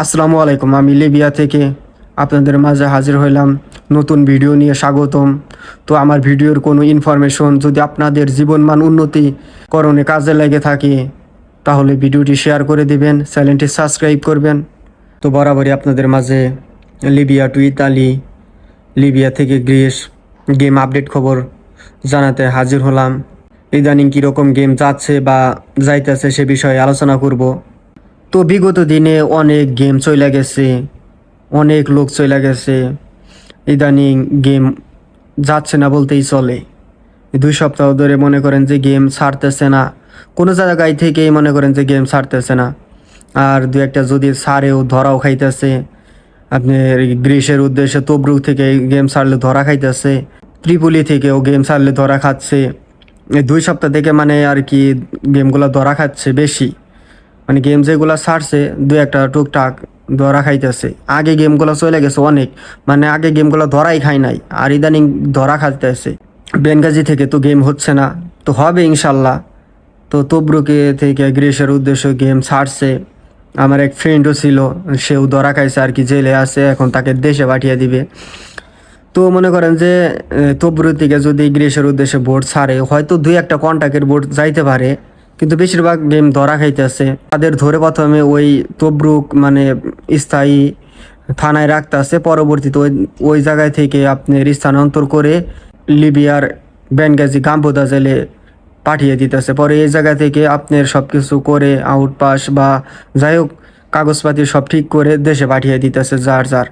আসসালামু আলাইকুম। আমি লিবিয়া থেকে আপনাদের মাঝে হাজির হইলাম নতুন ভিডিও নিয়ে স্বাগতম। তো আমার ভিডিওর কোনো ইনফরমেশন যদি আপনাদের জীবনমান উন্নতিকরণে কাজে লেগে থাকে তাহলে ভিডিওটি শেয়ার করে দিবেন, চ্যানেলটি সাবস্ক্রাইব করবেন। তো বরাবরই আপনাদের মাঝে লিবিয়া টু ইতালি, লিবিয়া থেকে গ্রিস গেম আপডেট খবর জানাতে হাজির হলাম। ইদানিং কীরকম গেম যাচ্ছে বা যাইতেছে সে বিষয়ে আলোচনা করব। তো বিগত দিনে অনেক গেম চলে গেছে, অনেক লোক চলে গেছে। ইদানিং গেম যাচ্ছে না বলতেই চলে। 2 সপ্তাহ ধরে মনে করেন যে গেম ছাড়তেছে না, কোনো জায়গায় থেকেই মনে করেন যে গেম ছাড়তেছে না। আর দু একটা যদি ছাড়েও ধরাও খাইতেছে। আপনার গ্রিসের উদ্দেশ্যে তবরুক থেকে গেম ছাড়লে ধরা খাইতেছে, ত্রিপুলি থেকেও গেম ছাড়লে ধরা খাচ্ছে। এই 2 সপ্তাহ থেকে মানে আর কি গেমগুলো ধরা খাচ্ছে বেশি। মানে গেম যেগুলো ছাড়ছে দু একটা টুকটাক ধরা খাইতেছে। আগে গেমগুলো চলে গেছে অনেক, মানে আগে গেমগুলো ধরাই খায় নাই, আর ইদানিং ধরা খাইতেছে। বেনগাজি থেকে তো গেম হচ্ছে না, তো হবে ইনশাল্লাহ। তো তবরুকে থেকে গ্রিসের উদ্দেশ্য গেম ছাড়ছে। আমার এক ফ্রেন্ডও ছিল, সেও ধরা খাইছে আর কি, জেলে আছে, এখন তাকে দেশে পাঠিয়ে দিবে। তো মনে করেন যে তবরুক থেকে যদি গ্রিসের উদ্দেশ্যে বোট ছাড়ে হয়তো 2 একটা কন্টাক্টের বোট যাইতে পারে, কিন্তু বেশিরভাগ গেম ধরা খাইতেছে। তাদের ধরে প্রথমে ওই তবরুক মানে স্থায়ী থানায় রাখতেছে, পরবর্তীতে ওই জায়গায় থেকে আপনার স্থানান্তর করে লিবিয়ার বেনগাজি গাম্বুদা জেলে পাঠিয়ে দিতেছে। পরে এই জায়গা থেকে আপনার সব কিছু করে আউটপাস বা যাই হোক কাগজপাতি সব ঠিক করে দেশে পাঠিয়ে দিতেছে যার যার।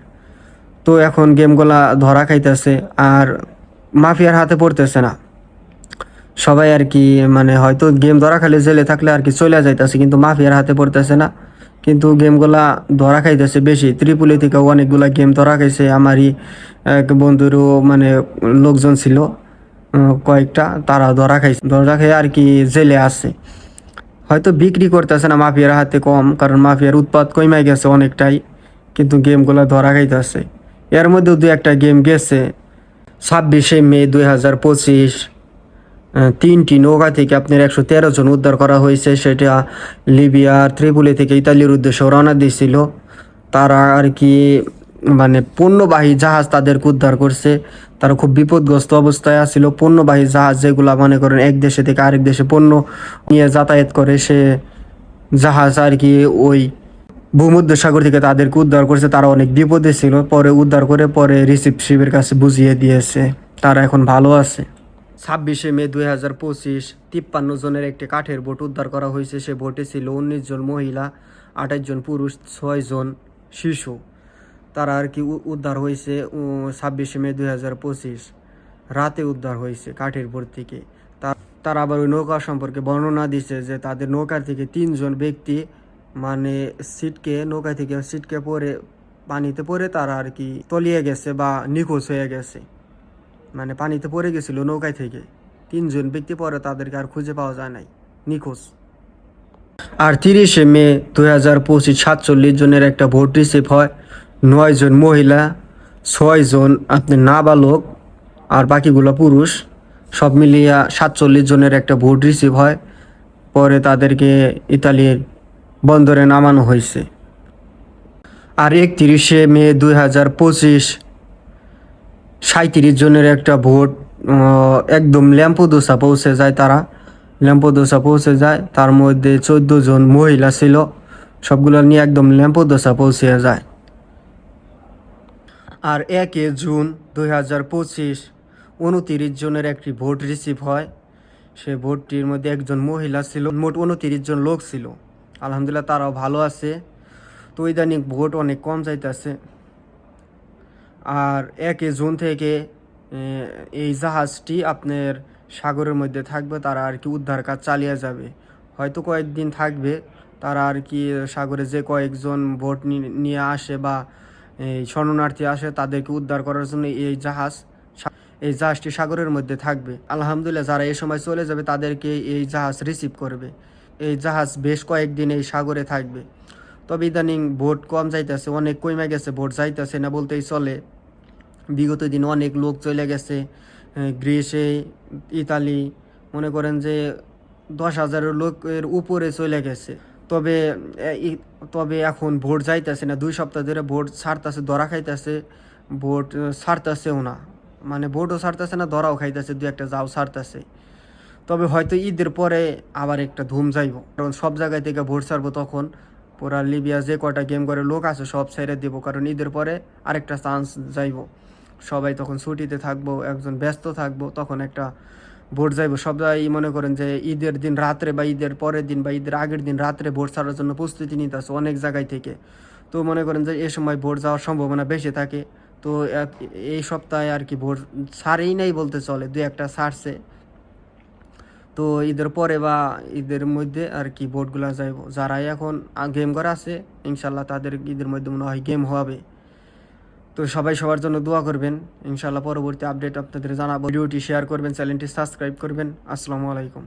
তো এখন গেমগুলা ধরা খাইতেছে আর মাফিয়ার হাতে পড়তেছে না সবাই আর কি। মানে হয়তো গেম ধরা খাইলে জেলে থাকলে আর কি চলে যাইতেছে, কিন্তু মাফিয়ার হাতে পড়তেছে না। কিন্তু গেমগুলা ধরা খাইতেছে বেশি। ত্রিপুলি থেকে অনেকগুলা গেম ধরা খাইছে। আমারই এক বন্ধুরও মানে লোকজন ছিল কয়েকটা, তারা ধরা খেয়ে আর কি জেলে আছে। হয়তো বিক্রি করতেছে না মাফিয়ার হাতে কম, কারণ মাফিয়ার উৎপাত কমে গেছে অনেকটাই, কিন্তু গেমগুলো ধরা খাইতেছে। এর মধ্যে 2 একটা গেম গেছে। 26শে মে 2025 3টি নৌকা থেকে আপনার 113 জন উদ্ধার করা হয়েছে। সেটা লিবিয়ার ত্রিপুলি থেকে ইতালির উদ্দেশ্যে রওনা দিয়েছিল। তারা আর কি মানে পণ্যবাহী জাহাজ তাদেরকে উদ্ধার করছে। তারা খুব বিপদগ্রস্ত অবস্থায় আছিল। পণ্যবাহী জাহাজ যেগুলো মনে করেন এক দেশে থেকে আরেক দেশে পণ্য নিয়ে যাতায়াত করে, সে জাহাজ আর কি ওই ভূমধ্যসাগর থেকে তাদেরকে উদ্ধার করছে। তারা অনেক বিপদে ছিল, পরে উদ্ধার করে পরে রিসিপশিপের কাছে বুঝিয়ে দিয়েছে, তারা এখন ভালো আছে। 26শে মে 2025 53 জনের একটি কাঠের বোট উদ্ধার করা হয়েছে। সে বোটে ছিল 19 জন মহিলা, 28 জন পুরুষ, 6 জন শিশু। তারা আর কি উদ্ধার হয়েছে 26শে মে 2025 রাতে উদ্ধার হয়েছে কাঠের বোট থেকে। তারা আবার ওই নৌকা সম্পর্কে বর্ণনা দিছে যে তাদের নৌকার থেকে 3 জন ব্যক্তি মানে নৌকা থেকে সিটকে পড়ে পানিতে পড়ে তারা আর কি তলিয়ে গেছে বা নিখোঁজ হয়ে গেছে। মানে পানিতে পড়ে গেছিল নৌকায় থেকে 3 জন ব্যক্তি, পরে তাদেরকে আর খুঁজে পাওয়া যায় নাই, নিখোঁজ। আর 30শে মে 2025 47 জনের একটা ভোট রিসিভ হয়। 9 জন মহিলা, 6 জন আপনি নাবালক, আর বাকিগুলো পুরুষ। সব মিলিয়ে 47 জনের একটা ভোট রিসিভ হয়। পরে তাদেরকে ইতালির বন্দরে নামানো হয়েছে। আর 31শে মে 2025 37 জনের একটা ভোট একদম ল্যাম্পোদোসা পৌঁছে যায়। তারা ল্যাম্পোদোসা পৌঁছে যায়, তার মধ্যে 14 জন মহিলা ছিল। সবগুলো নিয়ে একদম ল্যাম্পোদোসা পৌঁছে যায়। আর 1 জুন 2025 29 জনের একটি ভোট রিসিভ হয়। সে ভোটটির মধ্যে একজন মহিলা ছিল। মোট 29 জন লোক ছিল। আলহামদুলিল্লাহ তারাও ভালো আছে। তো ইদানিং ভোট অনেক কম যাইতেছে। আর 1 জুন থেকে এই জাহাজটি আপনার সাগরের মধ্যে থাকবে। তারা আর কি উদ্ধার কাজ চালিয়ে যাবে, হয়তো কয়েকদিন থাকবে। তারা আর কি সাগরে যে কয়েকজন ভোট নিয়ে আসে বা এই শরণার্থী আসে তাদেরকে উদ্ধার করার জন্য এই জাহাজটি সাগরের মধ্যে থাকবে। আলহামদুলিল্লাহ যারা এই সময় চলে যাবে তাদেরকে এই জাহাজ রিসিভ করবে। এই জাহাজ বেশ কয়েকদিন এই সাগরে থাকবে। তবে ইদানিং ভোট কম যাইতেছে, অনেক কমে গেছে, ভোট যাইতেছে না বলতেই চলে। বিগত দিন অনেক লোক চলে গেছে গ্রিসে, ইতালি, মনে করেন যে 10,000 লোকের উপরে চলে গেছে। তো তবে তবে এখন ভোট যাইতেছে না, 2 সপ্তাহ ধরে ভোট ছাড়তেছে, ধরা খাইতেছে, ভোট ছাড়তেছেও না, মানে ভোটও ছাড়তেছে না, ধরাও খাইতেছে, 2-1টা যাও ছাড়তেছে। তবে হয়তো ঈদের পরে আবার একটা ধুম যাইব, কারণ সব জায়গায় থেকে ভোট ছাড়বো, তখন পুরা লিবিয়া যে কয়টা গেম করে লোক আছে সব ছেড়ে দেবো, কারণ ঈদের পরে আরেকটা চান্স যাইব, সবাই তখন ছুটিতে থাকবো, একজন ব্যস্ত থাকবো, তখন একটা ভোট যাইব। সবাই মনে করেন যে ঈদের দিন রাত্রে বা ঈদের পরের দিন বা ঈদের আগের দিন রাত্রে ভোট ছাড়ার জন্য প্রস্তুতি নিতে আসে অনেক জায়গায় থেকে। তো মনে করেন যে এ সময় ভোট যাওয়ার সম্ভাবনা বেশি থাকে। তো এই সপ্তাহে আর কি ভোট ছাড়েই নাই বলতে চলে, 2-1টা ছাড়ছে। তো ঈদের পরে বা ঈদের মধ্যে আর কি ভোটগুলা যাইব। যারাই এখন গেম করা আছে ইনশাল্লাহ তাদের ঈদের মধ্যে মনে হয় গেম হবে। তো সবাই সবার জন্য দোয়া করবেন, ইনশাল্লাহ পরবর্তী আপডেট আপনাদের জানাবো। ভিডিওটি শেয়ার করবেন, চ্যানেলটি সাবস্ক্রাইব করবেন। আসসালামু আলাইকুম।